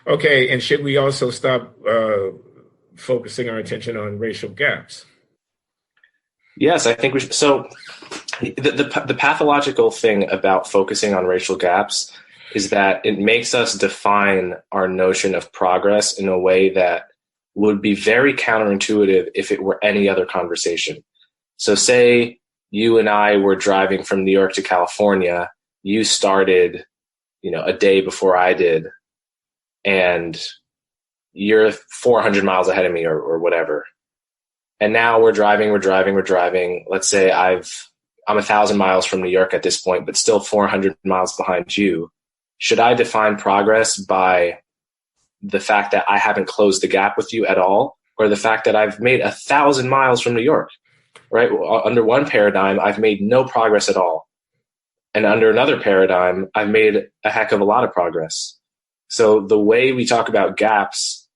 Okay, and should we also stop focusing our attention on racial gaps? Yes, I think we should. So the pathological thing about focusing on racial gaps is that it makes us define our notion of progress in a way that would be very counterintuitive if it were any other conversation. So say you and I were driving from New York to California, you started, a day before I did, and you're 400 miles ahead of me or whatever. And now we're driving. Let's say I'm 1,000 miles from New York at this point, but still 400 miles behind you. Should I define progress by the fact that I haven't closed the gap with you at all, or the fact that I've made 1,000 miles from New York, right? Under one paradigm, I've made no progress at all. And under another paradigm, I've made a heck of a lot of progress. So the way we talk about gaps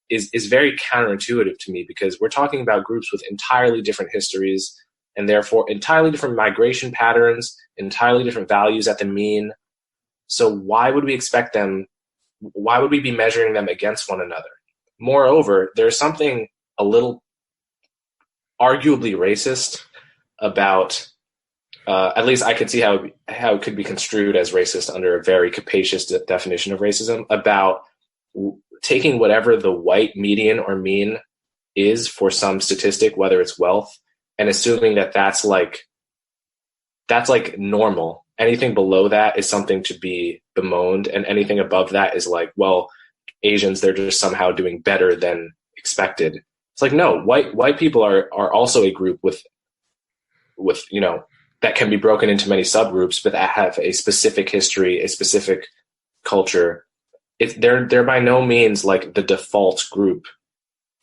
is very counterintuitive to me, because we're talking about groups with entirely different histories and therefore entirely different migration patterns, entirely different values at the mean. So why would we expect them? Why would we be measuring them against one another? Moreover, there's something a little arguably racist about, at least I could see how it could be construed as racist under a very capacious definition of racism, about taking whatever the white median or mean is for some statistic, whether it's wealth, and assuming that that's like normal. Anything below that is something to be bemoaned, and anything above that is like, well, Asians, they're just somehow doing better than expected. It's like, no, white people are also a group with that can be broken into many subgroups, but that have a specific history, a specific culture. They're by no means like the default group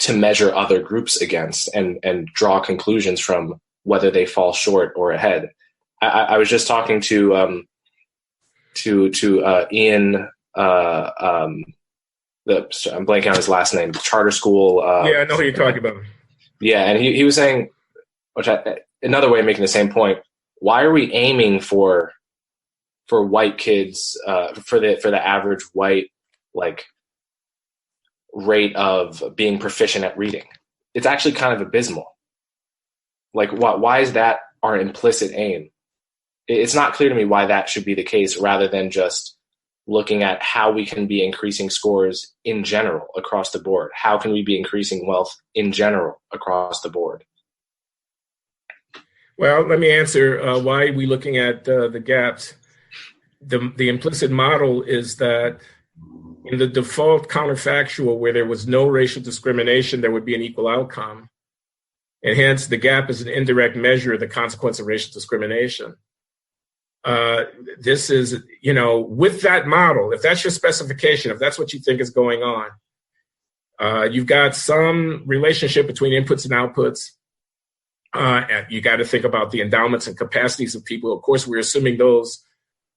to measure other groups against and draw conclusions from whether they fall short or ahead. I was just talking to Ian. I'm blanking on his last name. Charter school. Yeah, I know who you're talking about. Yeah, and he was saying, another way of making the same point. Why are we aiming for white kids for the average white rate of being proficient at reading? It's actually kind of abysmal. Why is that our implicit aim? It's not clear to me why that should be the case, rather than just looking at how we can be increasing scores in general across the board. How can we be increasing wealth in general across the board? Well, let me answer why are we looking at the gaps. The implicit model is that in the default counterfactual, where there was no racial discrimination, there would be an equal outcome. And hence, the gap is an indirect measure of the consequence of racial discrimination. This is, with that model, if that's your specification, if that's what you think is going on, you've got some relationship between inputs and outputs. You got to think about the endowments and capacities of people. Of course, we're assuming those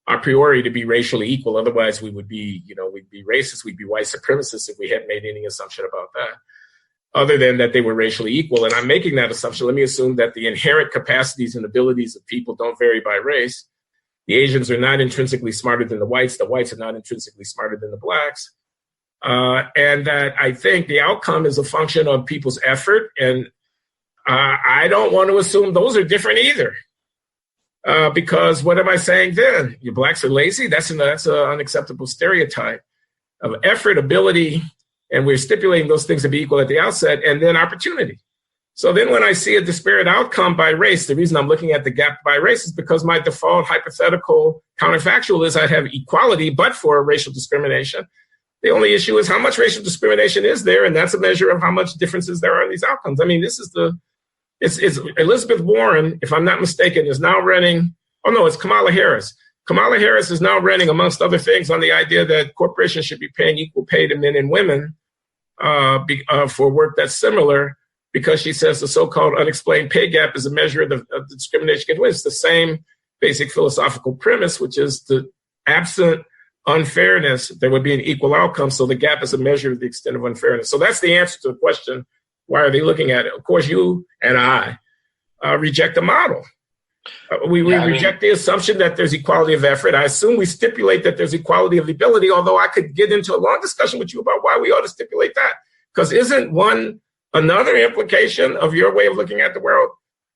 a priori to be racially equal. Otherwise, we would be, we'd be racist. We'd be white supremacists if we hadn't made any assumption about that, other than that they were racially equal. And I'm making that assumption. Let me assume that the inherent capacities and abilities of people don't vary by race. The Asians are not intrinsically smarter than the whites. The whites are not intrinsically smarter than the blacks. And that I think the outcome is a function of people's effort. And I don't want to assume those are different either. Because what am I saying then? Your blacks are lazy? That's an unacceptable stereotype of effort, ability, and we're stipulating those things to be equal at the outset, and then opportunity. So then when I see a disparate outcome by race, the reason I'm looking at the gap by race is because my default hypothetical counterfactual is I'd have equality, but for racial discrimination. The only issue is how much racial discrimination is there, and that's a measure of how much differences there are in these outcomes. I mean, it's Elizabeth Warren, if I'm not mistaken, is now running, it's Kamala Harris. Kamala Harris is now running, amongst other things, on the idea that corporations should be paying equal pay to men and women for work that's similar, because she says the so-called unexplained pay gap is a measure of the discrimination against women. It's the same basic philosophical premise, which is the absent unfairness, there would be an equal outcome. So the gap is a measure of the extent of unfairness. So that's the answer to the question, why are they looking at it? Of course, you and I reject the model. We reject the assumption that there's equality of effort. I assume we stipulate that there's equality of ability, although I could get into a long discussion with you about why we ought to stipulate that. Because isn't another implication of your way of looking at the world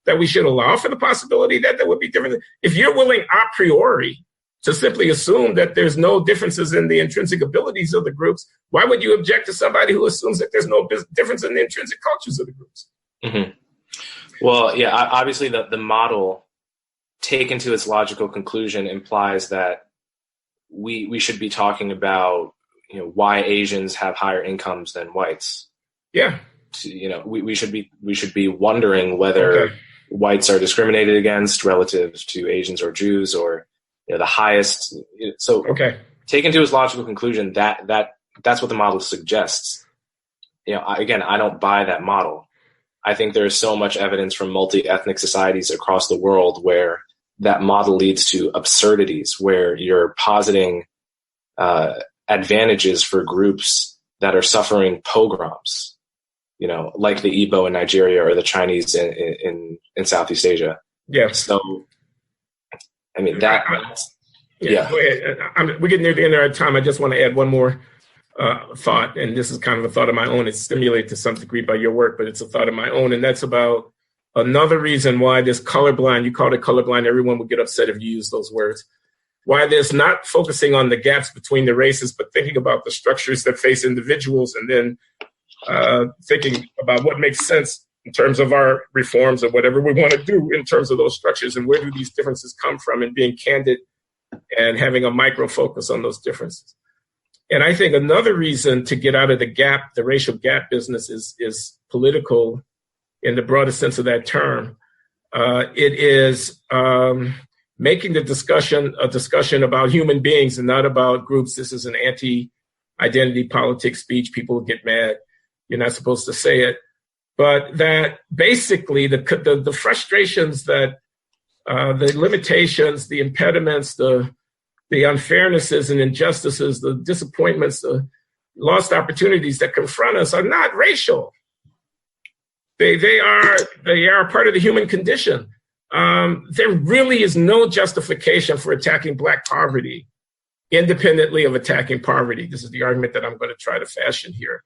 that we should allow for the possibility that there would be differences? If you're willing a priori to simply assume that there's no differences in the intrinsic abilities of the groups, why would you object to somebody who assumes that there's no difference in the intrinsic cultures of the groups? Mm-hmm. Well, yeah, obviously the model taken to its logical conclusion implies that we should be talking about, why Asians have higher incomes than whites. Yeah. We should be wondering whether whites are discriminated against relative to Asians or Jews, or the highest. So taken to its logical conclusion, that's what the model suggests. Again, I don't buy that model. I think there is so much evidence from multi-ethnic societies across the world where that model leads to absurdities, where you're positing advantages for groups that are suffering pogroms, like the Igbo in Nigeria or the Chinese in Southeast Asia. Yeah. So, I mean, Go ahead. We're getting near the end of our time. I just want to add one more thought, and this is kind of a thought of my own. It's stimulated to some degree by your work, but it's a thought of my own, and that's about another reason why this colorblind, you called it colorblind, everyone would get upset if you use those words, why there's not focusing on the gaps between the races, but thinking about the structures that face individuals, and then thinking about what makes sense in terms of our reforms or whatever we want to do in terms of those structures, and where do these differences come from, and being candid and having a micro focus on those differences. And I think another reason to get out of the racial gap business is political in the broadest sense of that term. It is making the discussion a discussion about human beings and not about groups. This is an anti-identity politics speech. People get mad. You're not supposed to say it. But that basically the frustrations that the limitations, the impediments, the unfairnesses and injustices, the disappointments, the lost opportunities that confront us are not racial. They are part of the human condition. There really is no justification for attacking Black poverty independently of attacking poverty. This is the argument that I'm going to try to fashion here.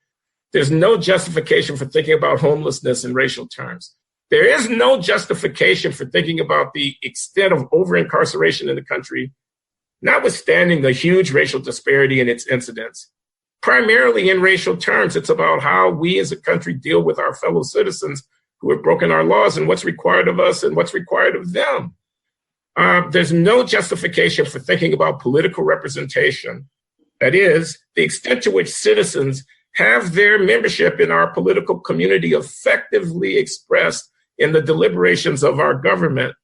There's no justification for thinking about homelessness in racial terms. There is no justification for thinking about the extent of over-incarceration in the country, notwithstanding the huge racial disparity in its incidence. Primarily in racial terms, it's about how we as a country deal with our fellow citizens who have broken our laws and what's required of us and what's required of them. There's no justification for thinking about political representation. That is, the extent to which citizens have their membership in our political community effectively expressed in the deliberations of our government,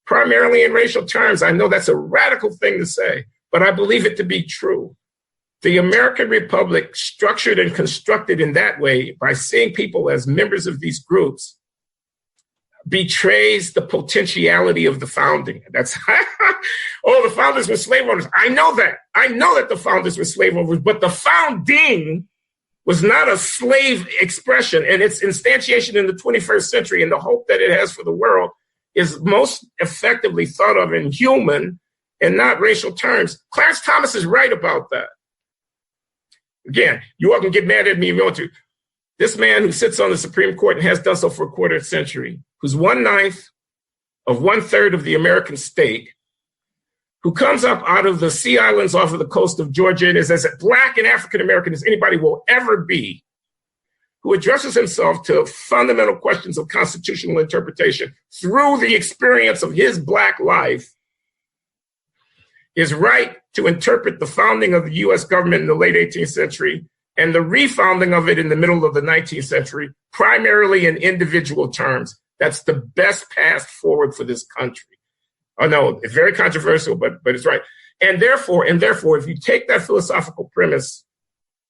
primarily in racial terms. I know that's a radical thing to say, but I believe it to be true. The American Republic, structured and constructed in that way by seeing people as members of these groups, betrays the potentiality of the founding. That's, the founders were slave owners. I know that. I know that the founders were slave owners, but the founding was not a slave expression, and its instantiation in the 21st century and the hope that it has for the world is most effectively thought of in human and not racial terms. Clarence Thomas is right about that. Again, you all can get mad at me if you want to. This man who sits on the Supreme Court and has done so for a quarter century, who's 1/9 of 1/3 of the American state, who comes up out of the Sea Islands off of the coast of Georgia and is as Black and African American as anybody will ever be, who addresses himself to fundamental questions of constitutional interpretation through the experience of his Black life, is right to interpret the founding of the U.S. government in the late 18th century and the refounding of it in the middle of the 19th century, primarily in individual terms. That's the best path forward for this country. I know it's very controversial, but it's right. And therefore, if you take that philosophical premise,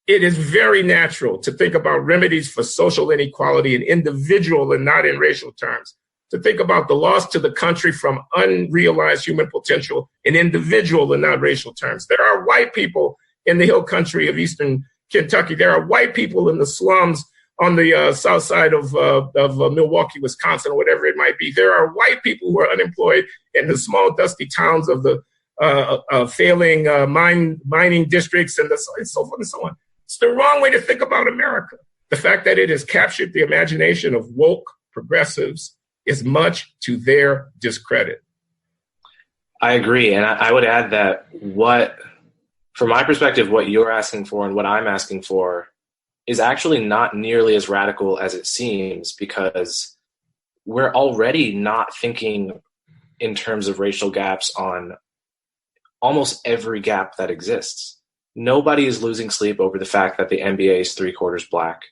it is very natural to think about remedies for social inequality in individual and not in racial terms, to think about the loss to the country from unrealized human potential in individual and not racial terms. There are white people in the hill country of Eastern Kentucky. There are white people in the slums on the south side of Milwaukee, Wisconsin, or whatever it might be. There are white people who are unemployed in the small, dusty towns of the failing mining districts and so forth and so on. It's the wrong way to think about America. The fact that it has captured the imagination of woke progressives is much to their discredit. I agree. And I would add that from my perspective, what you're asking for and what I'm asking for is actually not nearly as radical as it seems, because we're already not thinking in terms of racial gaps on almost every gap that exists. Nobody is losing sleep over the fact that the NBA is 3/4 black.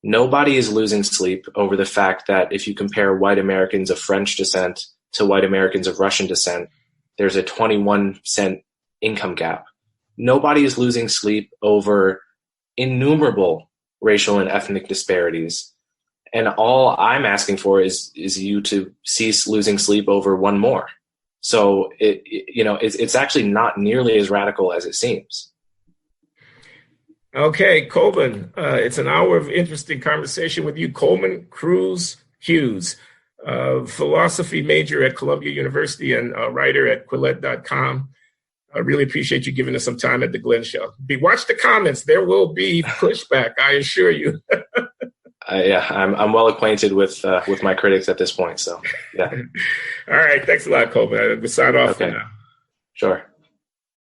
Nobody is losing sleep over the fact that if you compare white Americans of French descent to white Americans of Russian descent, there's a 21-cent income gap. Nobody is losing sleep over innumerable racial and ethnic disparities. And all I'm asking for is you to cease losing sleep over one more. So it's actually not nearly as radical as it seems. Okay, Coleman, it's an hour of interesting conversation with you. Coleman Hughes, philosophy major at Columbia University and a writer at Quillette.com. I really appreciate you giving us some time at the Glenn Show. Watch the comments. There will be pushback, I assure you. Yeah, I'm well acquainted with my critics at this point. So, yeah. All right. Thanks a lot, Coleman. We'll sign off for now. Sure.